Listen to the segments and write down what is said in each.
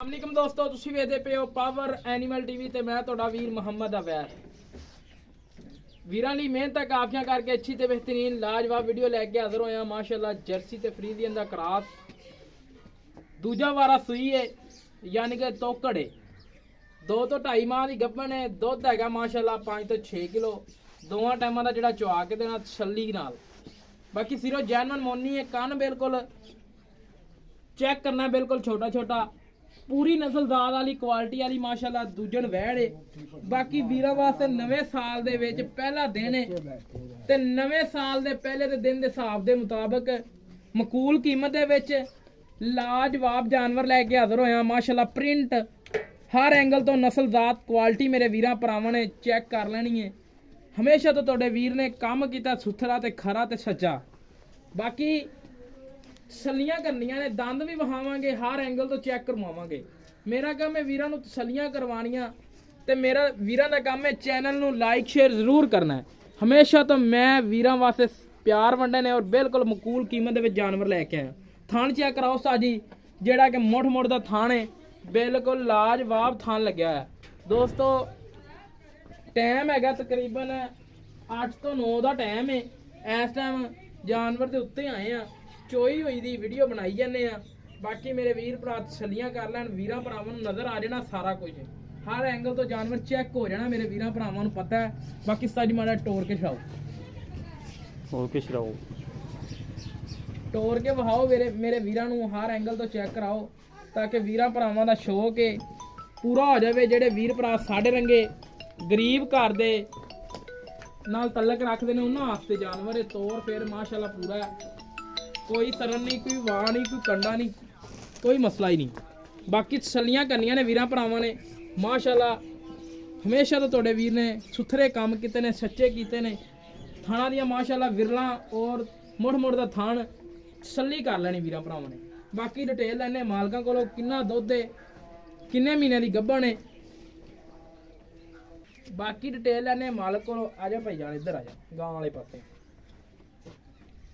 अस्सलामुअलैकुम दोस्तों, तुसी वेखदे पे हो पावर एनिमल टीवी ते मैं तुहाडा वीर मुहम्मद अवैर। वीरां दी मेहनत काफियां करके अच्छी ते बेहतरीन लाजवाब वीडियो लैके हाजिर होया। माशाअल्लाह जर्सी ते फ्रीजियन दा क्रॉस दूजा वारा सूई है, यानी कि तोकड़े 2 ਤੋਂ 2.5 माह दी गब्बन है। दुध हैगा माशाअल्लाह 5 ਤੋਂ 6 किलो दोवां टाइमां दा जिहड़ा चवा के देना तसल्ली नाल। बाकी सिरो जैनवन मोनी है, कान बिल्कुल चेक करना बिल्कुल छोटा छोटा पूरी नस्लदार वाली क्वालिटी वाली माशाअल्लाह दूजन वैड़ है। बाकी वीरां वास्ते नवे साल दे विच पहला दिन है ते नवे साल दे पहले दे दिन दे हिसाब दे मुताबिक मकूल कीमत दे विच लाजवाब जानवर लैके हाजिर होया। माशाअल्लाह प्रिंट हर एंगल तो नस्लजात क्वालिटी मेरे वीरां भरावां ने चेक कर लेनी है। हमेशा तो तुहाडे वीर ने काम कीता सुथरा ते खरा ते सच्चा। बाकी तसल्लियां करनियां ने, दंद भी वहावांगे, हर एंगल तो चेक करवावांगे। मेरा काम है वीरां नूं तसल्लियां करवानियां ते मेरा वीरां दा काम है चैनल नूं लाइक शेयर जरूर करना है। हमेशा तो मैं वीरां वास्ते प्यार वंडे ने और बिल्कुल मकूल कीमत दे विच जानवर लैके आया। थान चेक कराओ साजी, जेड़ा कि मुठ मुठ दा थान है, बिल्कुल लाजवाब थान लग्या है। दोस्तों टाइम हैगा तकरीबन 8 ਤੋਂ 9 ਦਾ टाइम है। इस टाइम जानवर के उत्ते आए हैं, चोई हुई दी वीडियो बनाई जाने आ। बाकी मेरे वीर भरा तसल्लियां कर लैन, वीरां भरावां नूं नज़र आ जाना सारा कुछ, हर एंगल तो जानवर चेक हो जाना मेरे वीरां भरावां नूं पता है। बाकी सारी माड़ा टोर के छड़ाओ, टोर के वहाओ मेरे वीरां नूं हर एंगल तो चेक कराओ ताकि वीरां भरावां दा शौक है पूरा हो जाए। जेडे वीर भरा साडे रंगे गरीब घर दे नाल तलक रखते हैं उन्हां वास्ते जानवर है। तौर फिर माशाअल्लाह पूरा है, कोई सरन नहीं, कोई वाह नहीं, कोई कंडा नहीं, कोई मसला ही नहीं। बाकी तसल्लियां करनियां ने वीरां भरावां ने माशाअल्लाह। हमेशा तो तुहाडे वीर ने सुथरे काम कीते ने, सच्चे कीते ने। थाना दियां माशाअल्लाह विरलां और मुड़ मुड़ दा थान तसल्ली कर लैनी वीरां भरावां ने। बाकी डिटेल लैने मालकां कोलों, किन्ना दुध है, किन्ने महीने दी गब्बन है। बाकी डिटेल लैने मालक कोलों। आ जा भाई जान, इधर आ जा गांव वाले पासे।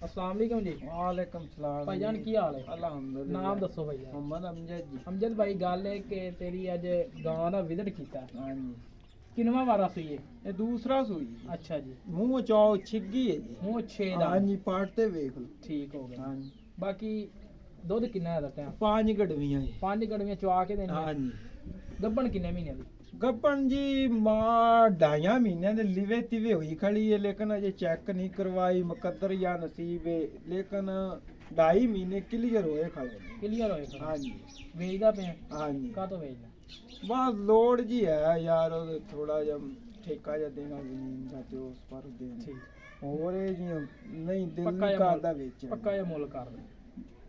अस्सलाम वालेकुम जी। वालेकुम सलाम भाईजान की हाल है? अल्हम्दुलिल्लाह। नाम दसो भाई। मोहम्मद अमजद जी। अमजद भाई गल है कि तेरी अज गां दा विजिट कीता, हाँ जी, किनवा वारा सुई है? ये दूसरा सूई जी। अच्छा जी, मुंह चौ छिग्गी है जी। मूंह 6 दा। हाँ जी, पाटते वेख लो। ठीक हो गया। हाँ जी, बाकी दुध किन्ना है दा टाइम? 5 गड़वियां जी। 5 गड़वियां चवा के देनी। हाँ जी, गब्बन किन्ने महीने दी? गप्पन जी मां 2.5 महीने दे लिवे तिवे हुई खड़ी है, लेकिन अजे चेक नहीं करवाई, मुकद्दर या नसीब है। लेकिन 2.5 महीने क्लियर होए खड़े। क्लियर होए खड़ा। हाँ जी, वेचदा पे? हाँ जी, का तो वेचदा? बस लोड जी है यार, वो थोड़ा जा ठेका जा देना जमीन का ते उस पर देना। ठीक, और ये जी नहीं दिल पक्का नहीं या करदा मुल, वेचण। पक्का या मुल कर दे।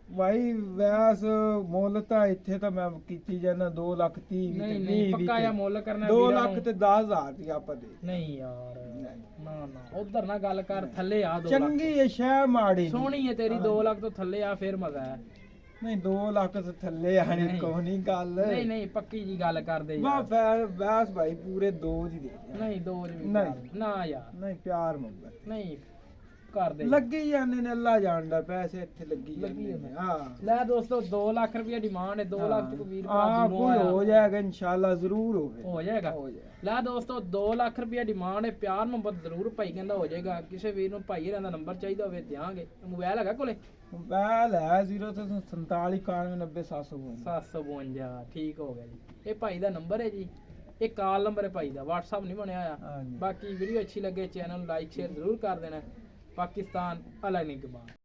भाई वैस ਮੁੱਲ ਤਾਂ ਇੱਥੇ ਤਾਂ ਮੈਂ ਕੀਤੀ ਜਾਂਦਾ 2,30,000 नहीं नहीं, पक्का या मुल करना 2 वीरां ਲੱਖ नूं। ਤੇ 10,000 ਦੀ ਆਪਾਂ ਦੇ नहीं यार, नहीं। ना ना उधर ना गल कर, थल्ले आ 2 लाख। ਚੰਗੀ ਹੈ ਸ਼ੈ ਮਾੜੀ सोहनी है तेरी, 2 लाख तो थल्ले आ फिर मजा है। ਨਹੀਂ 2 ਲੱਖ ਤੋਂ ਥੱਲੇ ਆਣੀ नहीं। ਕੋਈ ਨਹੀਂ ਗੱਲ। नहीं नहीं, पक्की जी गल कर दे ਵਾਹ यार। ਫੈਰ ਵੈਸ ਭਾਈ ਪੂਰੇ 2 ਦੀ ਦੇ ਦਿਆਂ। नहीं 2 जी नहीं। ना यार, ਨਹੀਂ ਪਿਆਰ ਮੁਹੱਬਤ नहीं कर दे। ਲੱਗੀ ਜਾਂਦੇ ਨੇ, ਅੱਲਾ ਜਾਣਦਾ ਪੈਸੇ ਇੱਥੇ ਲੱਗੀ ਲੱਗੀ ਜਾਂਦੇ ਨੇ। ਜਾਂਦੇ। ਹਾਂ ਲੈ ਦੋस्तों 2 लाख रुपया डिमांड है। 2 लाख तो वीर ਆ ਕੋਈ ਹੋ ਜਾਏਗਾ इंशाल्लाह ਜ਼ਰੂਰ ਹੋਵੇ। हो जाएगा। ਹੋ ਜਾਏਗਾ। ਲੈ ਦੋस्तों 2 ਲੱਖ ਰੁਪਇਆ ਡਿਮਾਂਡ ਹੈ। ਪਿਆਰ ਮੁਹੱਬਤ ਜ਼ਰੂਰ ਭਾਈ ਕਹਿੰਦਾ ਹੋ ਜਾਏਗਾ। ਕਿਸੇ ਵੀਰ ਨੂੰ ਭਾਈ ਇਹਨਾਂ ਦਾ ਨੰਬਰ ਚਾਹੀਦਾ ਹੋਵੇ ਦਿਆਂਗੇ। ਮੋਬਾਈਲ ਹੈਗਾ ਕੋਲੇ? ਮੋਬਾਈਲ ਹੈ 047 91 752। 752। ਠੀਕ ਹੋ ਗਿਆ ਜੀ, ਇਹ ਭਾਈ ਦਾ ਨੰਬਰ ਹੈ ਜੀ। ਇਹ ਕਾਲ ਨੰਬਰ ਹੈ ਭਾਈ ਦਾ, WhatsApp ਨਹੀਂ ਬਣਿਆ ਹੋਇਆ। ਹਾਂਜੀ। ਬਾਕੀ ਵੀਡੀਓ ਅੱਛੀ ਲੱਗੇ ਚੈਨਲ ਨੂੰ ਲਾਈਕ ਸ਼ੇਅਰ ਜ਼ਰੂਰ ਕਰ ਦੇਣਾ। ਪਾਕਿਸਤਾਨ ਅਲਾ ਨਿਗਮਾਨ।